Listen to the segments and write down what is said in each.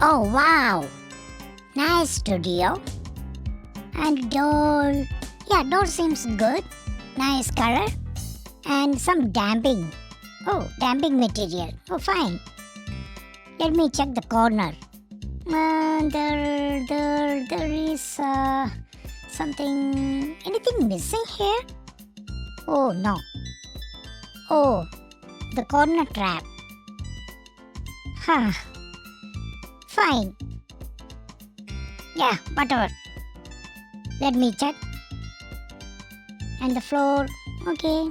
Oh wow! Nice studio. And door. Yeah, door seems good. Nice color. And some damping. Oh, damping material. Oh, fine. Let me check the corner. There is something. Anything missing here? Oh no. Oh, the corner trap. Huh. Fine. Yeah, whatever. Let me check. And the floor. Okay.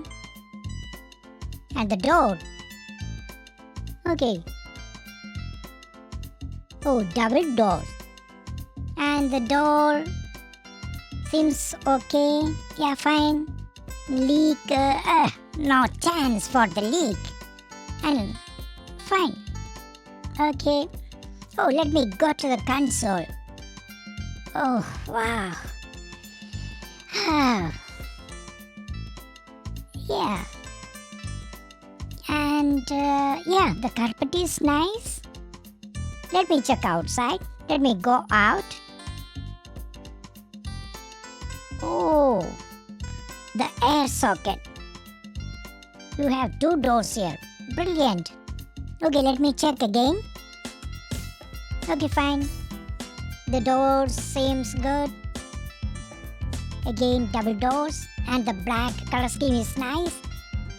And the door. Okay. Oh, double doors. And the door seems okay. Yeah, fine. Leak. No chance for the leak. And fine. Okay. Oh, let me go to the console. Oh, wow. Yeah. And yeah, the carpet is nice. Let me check outside. Let me go out. Oh, the air socket. You have 2 doors here. Brilliant. Okay, let me check again. Okay, fine. The doors seems good. Again, double doors. And the black color scheme is nice.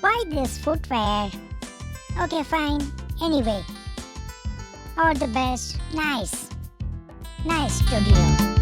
Why this footwear? Okay, fine. Anyway, all the best. Nice. Nice studio.